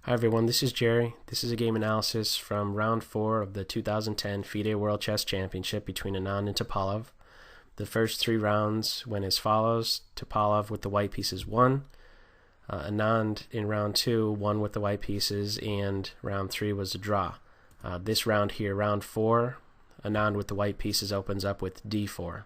Hi everyone, this is Jerry. This is a game analysis from round 4 of the 2010 FIDE World Chess Championship between Anand and Topalov. The first 3 rounds went as follows. Topalov with the white pieces won. Anand in round 2 won with the white pieces, and round 3 was a draw. This round here, round 4, Anand with the white pieces opens up with d4.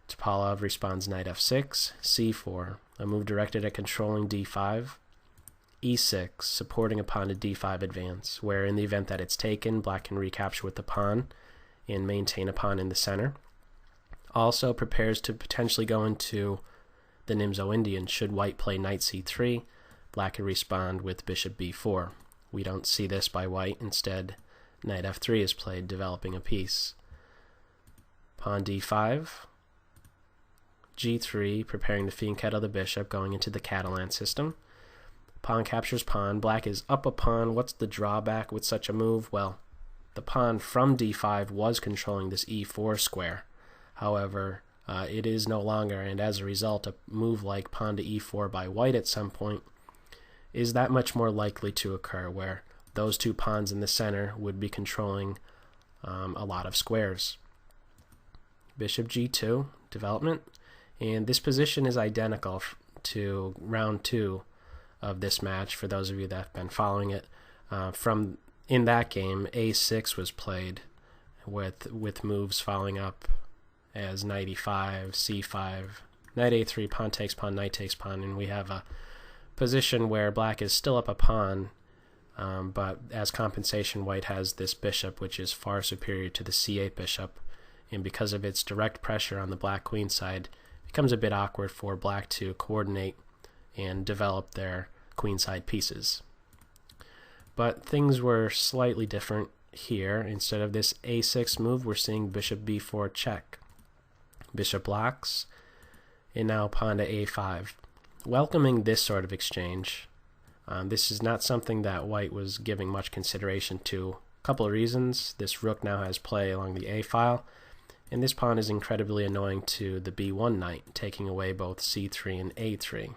Topalov responds knight f6, c4, a move directed at controlling d5, e6, supporting a pawn to d5 advance, where in the event that it's taken, black can recapture with the pawn and maintain a pawn in the center. Also prepares to potentially go into the Nimzo Indian should white play knight c3, black can respond with bishop b4. We don't see this by white. Instead, knight f3 is played, developing a piece. Pawn d5, g3, preparing to fianchetto the bishop, going into the Catalan system. Pawn captures pawn. Black is up a pawn. What's the drawback with such a move? Well, the pawn from d5 was controlling this e4 square. However, it is no longer, and as a result, a move like pawn to e4 by white at some point is that much more likely to occur, where those two pawns in the center would be controlling a lot of squares. Bishop g2, development, and this position is identical to round 2 of this match. For those of you that have been following it, in that game, a6 was played with moves following up as knight e5, c5, knight a3, pawn takes pawn, knight takes pawn, and we have a position where black is still up a pawn, but as compensation, white has this bishop which is far superior to the c8 bishop, and because of its direct pressure on the black queen side, it becomes a bit awkward for black to coordinate and develop their queenside pieces. But things were slightly different here. Instead of this a6 move, we're seeing bishop b4 check. Bishop blocks, and now pawn to a5. Welcoming this sort of exchange. This is not something that white was giving much consideration to. A couple of reasons. This rook now has play along the a file, and this pawn is incredibly annoying to the b1 knight, taking away both c3 and a3.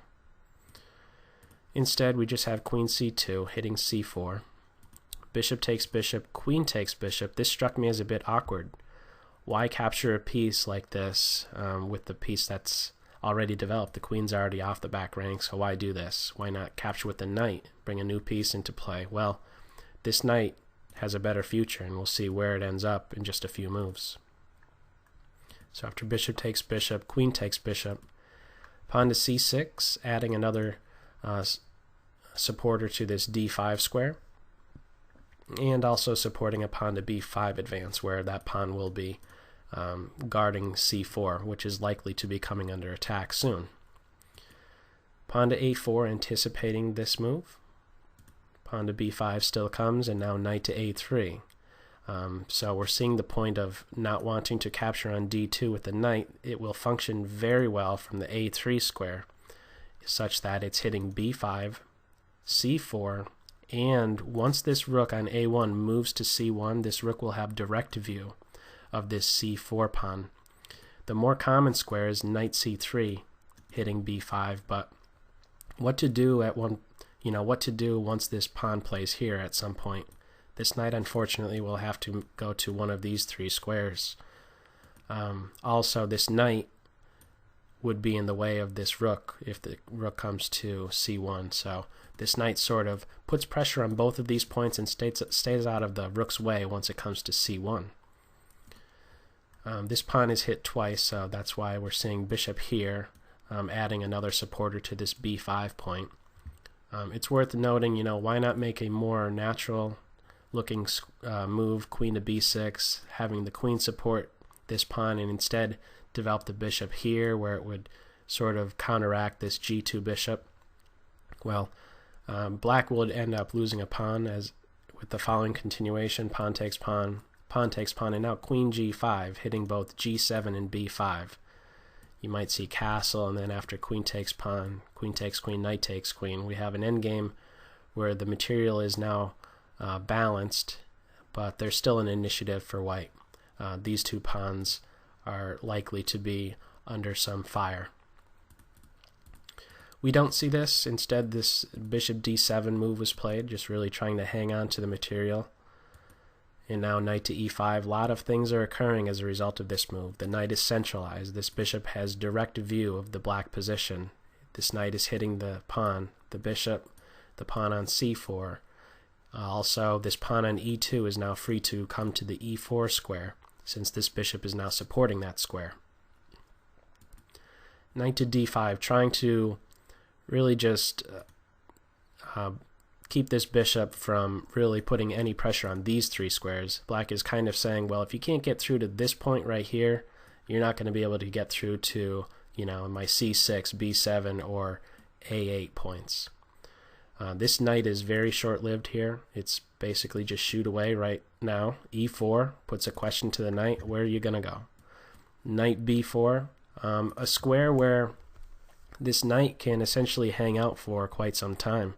Instead, we just have queen c2, hitting c4. Bishop takes bishop, queen takes bishop. This struck me as a bit awkward. Why capture a piece like this with the piece that's already developed? The queen's already off the back rank, so why do this? Why not capture with the knight, bring a new piece into play? Well, this knight has a better future, and we'll see where it ends up in just a few moves. So after bishop takes bishop, queen takes bishop, pawn to c6, adding another supporter to this d5 square, and also supporting a pawn to b5 advance, where that pawn will be guarding c4, which is likely to be coming under attack soon. Pawn to a4, anticipating this move. Pawn to b5 still comes, and now knight to a3. So we're seeing the point of not wanting to capture on d2 with the knight. It will function very well from the a3 square, such that it's hitting b5, c4, and once this rook on a1 moves to c1, this rook will have direct view of this c4 pawn. The more common square is knight c3, hitting b5, but what to do once this pawn plays here at some point? This knight, unfortunately, will have to go to one of these 3 squares. Also, this knight would be in the way of this rook if the rook comes to c1. So this knight sort of puts pressure on both of these points and stays out of the rook's way once it comes to c1. This pawn is hit twice, so that's why we're seeing bishop here, adding another supporter to this b5 point. It's worth noting, why not make a more natural looking move, queen to b6, having the queen support this pawn, and instead develop the bishop here, where it would sort of counteract this g2 bishop. Well, black would end up losing a pawn with the following continuation: pawn takes pawn, pawn takes pawn, and now queen g5, hitting both g7 and b5. You might see castle, and then after queen takes pawn, queen takes queen, knight takes queen. We have an endgame where the material is now balanced, but there's still an initiative for white. These two pawns are likely to be under some fire. We don't see this. Instead, this bishop d7 move was played, just really trying to hang on to the material. And now knight to e5. A lot of things are occurring as a result of this move. The knight is centralized. This bishop has direct view of the black position. This knight is hitting the pawn, the bishop, the pawn on c4. Also, this pawn on e2 is now free to come to the e4 square, since this bishop is now supporting that square. Knight to d5, trying to really just keep this bishop from really putting any pressure on these three squares. Black is kind of saying, well, if you can't get through to this point right here, you're not going to be able to get through to, my c6, b7, or a8 points. This knight is very short-lived here. It's basically just shoot away right now. e4 puts a question to the knight. Where are you going to go? Knight b4, a square where this knight can essentially hang out for quite some time.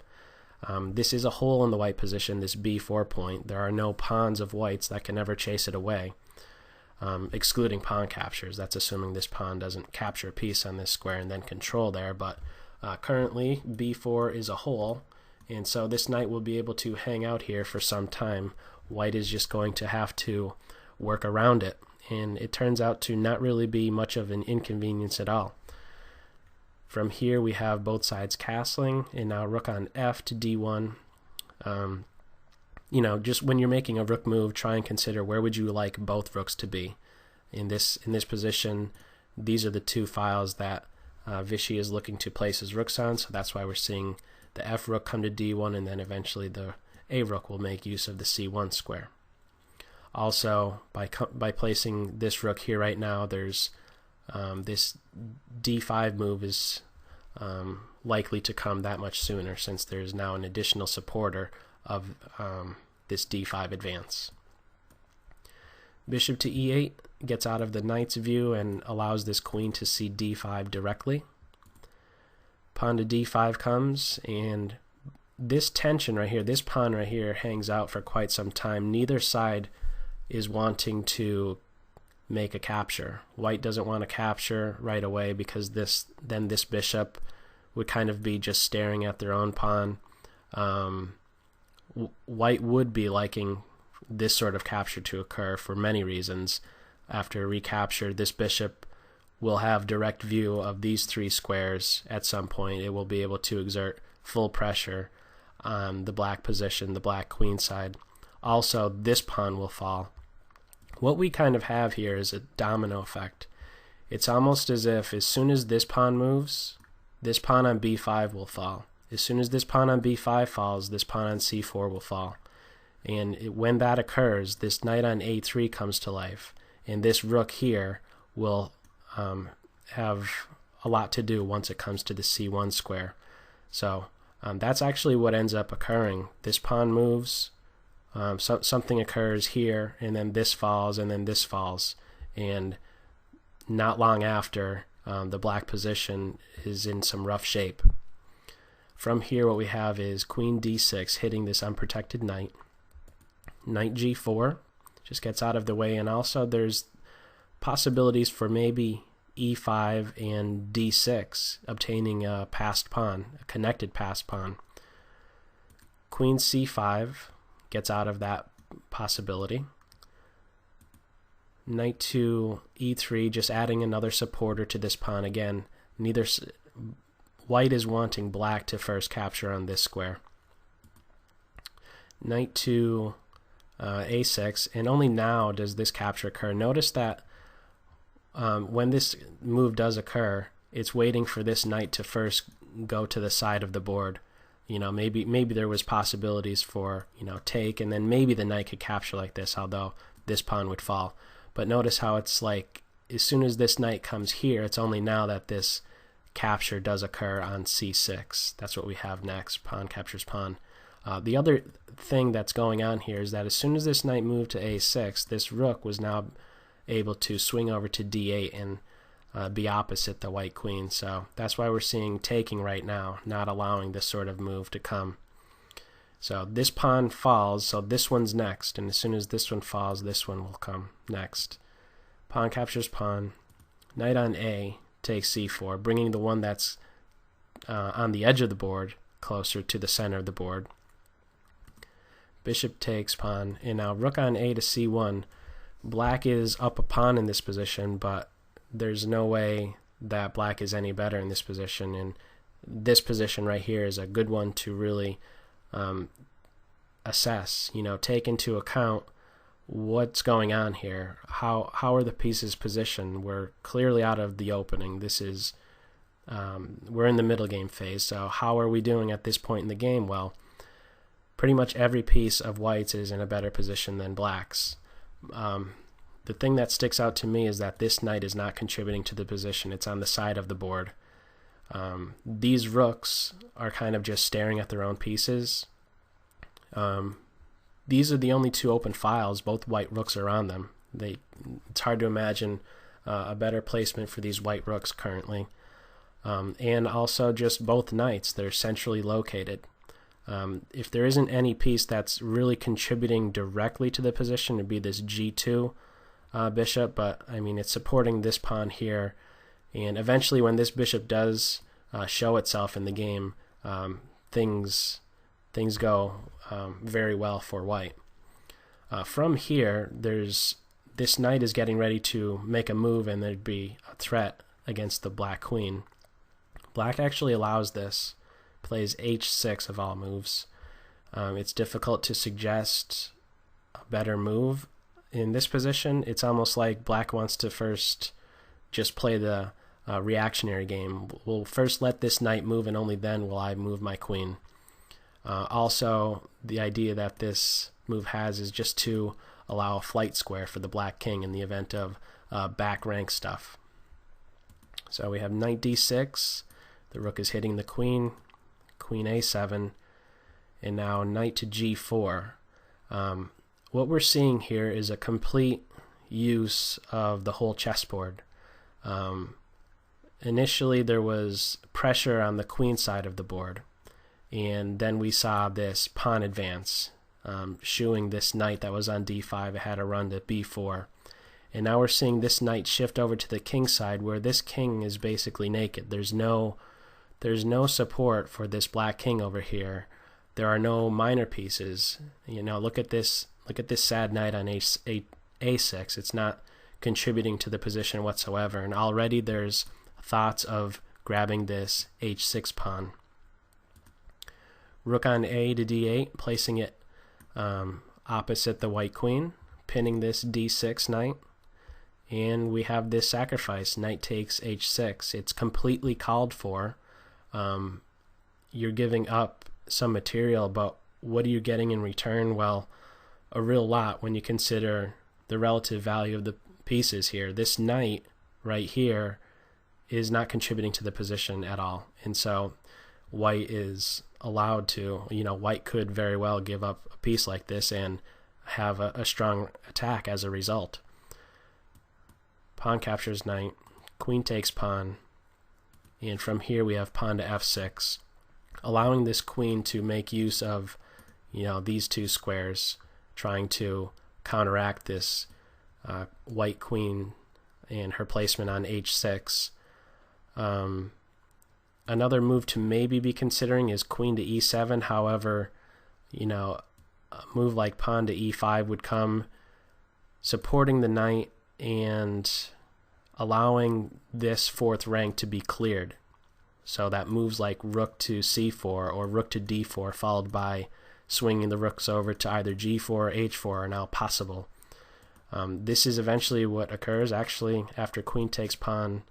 This is a hole in the white position, this b4 point. There are no pawns of whites that can ever chase it away, excluding pawn captures. That's assuming this pawn doesn't capture a piece on this square and then control there, but currently b4 is a hole, and so this knight will be able to hang out here for some time. White is just going to have to work around it, and it turns out to not really be much of an inconvenience at all. From here we have both sides castling, and now rook on f to d1. Just when you're making a rook move, try and consider where would you like both rooks to be. In this position, these are the two files that Vishy is looking to place his rooks on, so that's why we're seeing the f rook come to d1, and then eventually the a rook will make use of the c1 square. Also, by placing this rook here right now, there's this d5 move is likely to come that much sooner, since there's now an additional supporter of this d5 advance. Bishop to e8 gets out of the knight's view and allows this queen to see d5 directly. Pawn to d5 comes, and this tension right here, this pawn right here, hangs out for quite some time. Neither side is wanting to make a capture. White doesn't want to capture right away because then this bishop would kind of be just staring at their own pawn. White would be liking this sort of capture to occur for many reasons. After recapture, this bishop will have direct view of these three squares at some point. It will be able to exert full pressure on the black position, the black queen side. Also, this pawn will fall. What we kind of have here is a domino effect. It's almost as if as soon as this pawn moves, this pawn on b5 will fall. As soon as this pawn on b5 falls, this pawn on c4 will fall. And when that occurs, this knight on a3 comes to life, and this rook here will have a lot to do once it comes to the c1 square. So that's actually what ends up occurring. This pawn moves, something occurs here, and then this falls, and then this falls, and not long after, the black position is in some rough shape. From here, what we have is queen d6 hitting this unprotected knight. Knight g4 just gets out of the way, and also there's possibilities for maybe e5 and d6 obtaining a passed pawn, a connected passed pawn. Queen c5 gets out of that possibility. Knight to e3, just adding another supporter to this pawn. Again, white is wanting black to first capture on this square. Knight to a6, and only now does this capture occur. Notice that when this move does occur, it's waiting for this knight to first go to the side of the board. Maybe there was possibilities for take, and then maybe the knight could capture like this, although this pawn would fall. But notice how it's like as soon as this knight comes here, it's only now that this capture does occur on c6. That's what we have next. Pawn captures pawn. The other thing that's going on here is that as soon as this knight moved to a6, this rook was now able to swing over to d8 and be opposite the white queen. So that's why we're seeing taking right now, not allowing this sort of move to come. So this pawn falls, so this one's next, and as soon as this one falls, this one will come next. Pawn captures pawn. Knight on a takes c4, bringing the one that's on the edge of the board, closer to the center of the board. Bishop takes pawn, and now rook on a to c1. Black is up a pawn in this position, but there's no way that black is any better in this position, and this position right here is a good one to really assess, take into account what's going on here. How are the pieces positioned? We're clearly out of the opening. This is we're in the middle game phase, so how are we doing at this point in the game? Well, pretty much every piece of white's is in a better position than black's. The thing that sticks out to me is that this knight is not contributing to the position. It's on the side of the board. These rooks are kind of just staring at their own pieces. These are the only two open files. Both white rooks are on them. It's hard to imagine a better placement for these white rooks currently. And also just both knights, they're centrally located. If there isn't any piece that's really contributing directly to the position, it'd be this g2 bishop, but I mean it's supporting this pawn here, and eventually when this bishop does show itself in the game, things go very well for white. From here, this knight is getting ready to make a move, and there'd be a threat against the black queen. Black actually allows this, plays h6 of all moves. It's difficult to suggest a better move in this position. It's almost like black wants to first just play the reactionary game. We'll first let this knight move, and only then will I move my queen. Also, the idea that this move has is just to allow a flight square for the black king in the event of back rank stuff. So we have knight d6, the rook is hitting the queen, queen a7, and now knight to g4. What we're seeing here is a complete use of the whole chessboard. Initially there was pressure on the queen side of the board, and then we saw this pawn advance, shooing this knight that was on d5. It had a run to b4, and now we're seeing this knight shift over to the king side, where this king is basically naked. There's no support for this black king over here. There are no minor pieces. Look at this sad knight on a6. It's not contributing to the position whatsoever, and already there's thoughts of grabbing this h6 pawn. Rook on a to d8, placing it opposite the white queen, pinning this d6 knight, and we have this sacrifice. Knight takes h6. It's completely called for. You're giving up some material, but what are you getting in return? Well, a real lot when you consider the relative value of the pieces here. This knight right here is not contributing to the position at all, and so white is allowed to, white could very well give up a piece like this and have a strong attack as a result. Pawn captures knight, queen takes pawn, and from here we have pawn to f6, allowing this queen to make use of these two squares, trying to counteract this white queen and her placement on h6. Another move to maybe be considering is queen to e7. However, a move like pawn to e5 would come supporting the knight and allowing this fourth rank to be cleared. So that moves like rook to c4 or rook to d4, followed by swinging the rooks over to either g4 or h4, are now possible. This is eventually what occurs. Actually, after queen takes pawn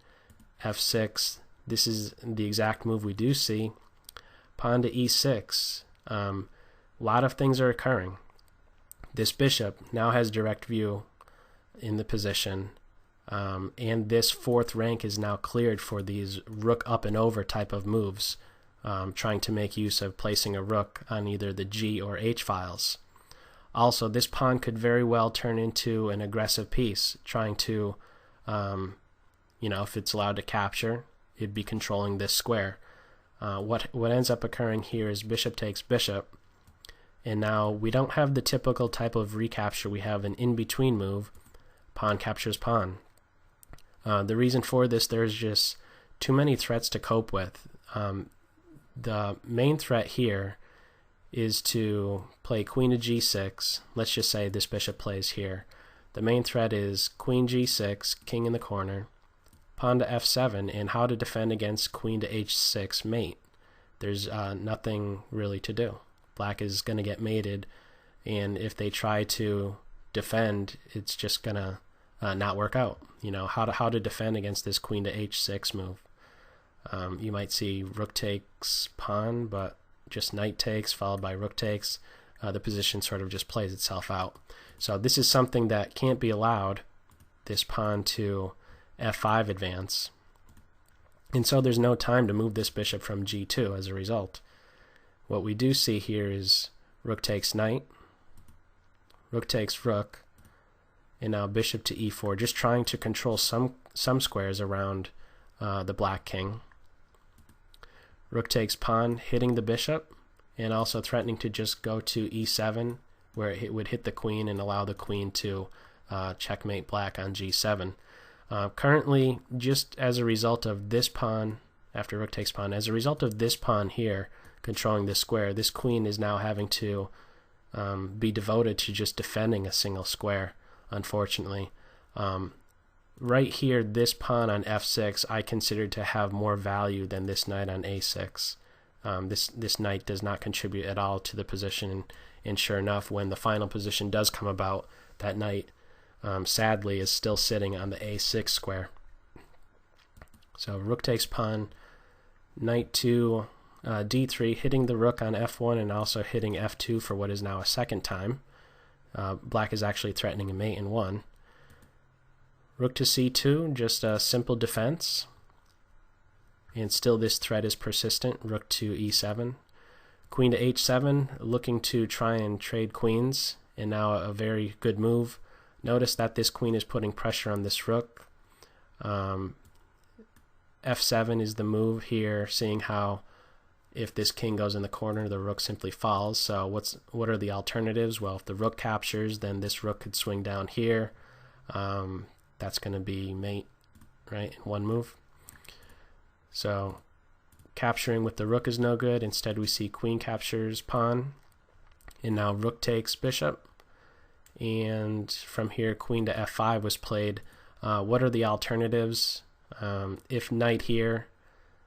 f6, this is the exact move we do see. Pawn to e6. A lot of things are occurring. This bishop now has direct view in the position, and this fourth rank is now cleared for these rook up and over type of moves, trying to make use of placing a rook on either the g or h files. Also, this pawn could very well turn into an aggressive piece, trying to, if it's allowed to capture, it'd be controlling this square. What ends up occurring here is bishop takes bishop, and now we don't have the typical type of recapture. We have an in-between move, pawn captures pawn. The reason for this, there's just too many threats to cope with. the main threat here is to play queen to g6. Let's just say this bishop plays here. The main threat is queen g6, king in the corner, pawn to f7, and how to defend against queen to h6 mate. There's nothing really to do. Black is going to get mated, and if they try to defend, it's just going to not work out. You know, how to defend against this queen to h6 move. You might see rook takes pawn, but just knight takes followed by rook takes. The position sort of just plays itself out. So this is something that can't be allowed, this pawn to f5 advance. And so there's no time to move this bishop from g2 as a result. What we do see here is rook takes knight, rook takes rook, and now bishop to e4, just trying to control some squares around the black king. Rook takes pawn, hitting the bishop, and also threatening to just go to e7, where it would hit the queen and allow the queen to checkmate black on g7. Currently, just as a result of this pawn, after rook takes pawn, as a result of this pawn here controlling this square, this queen is now having to be devoted to just defending a single square, unfortunately. Right here, this pawn on f6 I consider to have more value than this knight on a6. This knight does not contribute at all to the position, and sure enough, when the final position does come about, that knight sadly is still sitting on the a6 square. So rook takes pawn, knight to d3, hitting the rook on f1 and also hitting f2 for what is now a second time. Black is actually threatening a mate in one. Rook to c2, just a simple defense, and still this threat is persistent. Rook to e7, queen to h7, looking to try and trade queens, and now a very good move. Notice that this queen is putting pressure on this rook. f7 is the move here, seeing how if this king goes in the corner, the rook simply falls. So what are the alternatives? Well, if the rook captures, then this rook could swing down here. That's going to be mate, right, in one move. So capturing with the rook is no good. Instead, we see queen captures pawn, and now rook takes bishop. And from here, queen to f5 was played. What are the alternatives? If knight here,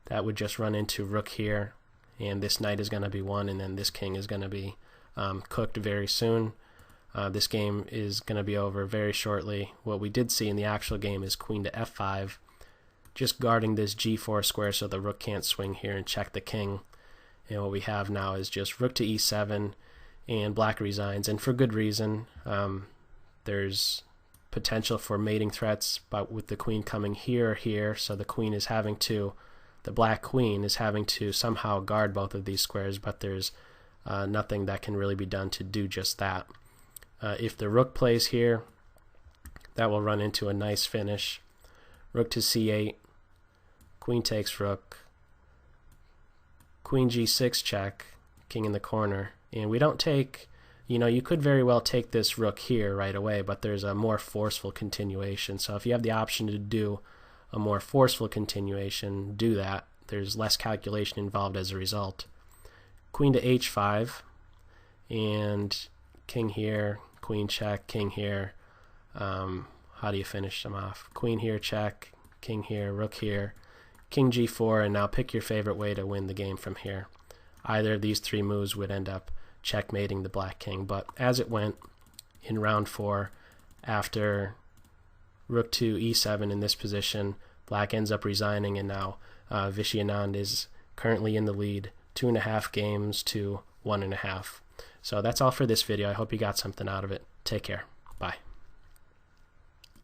that would just run into rook here, and this knight is going to be won, and then this king is going to be cooked very soon. This game is going to be over very shortly. What we did see in the actual game is queen to f5, just guarding this g4 square so the rook can't swing here and check the king. And what we have now is just rook to e7, and black resigns, and for good reason. There's potential for mating threats, but with the queen coming here or here, so the black queen is having to somehow guard both of these squares, but there's nothing that can really be done to do just that. If the rook plays here, that will run into a nice finish. Rook to c8, queen takes rook, queen g6 check, king in the corner. And we don't take, you could very well take this rook here right away, but there's a more forceful continuation. So if you have the option to do a more forceful continuation, do that. There's less calculation involved as a result. Queen to h5, and king here, queen check, king here. How do you finish them off? Queen here, check, king here, rook here, king g4, and now pick your favorite way to win the game from here. Either of these three moves would end up checkmating the black king, but as it went in round 4, after rook to e7 in this position, black ends up resigning, and now Viswanathan Anand is currently in the lead 2.5 games to 1.5. So that's all for this video. I hope you got something out of it. Take care. Bye.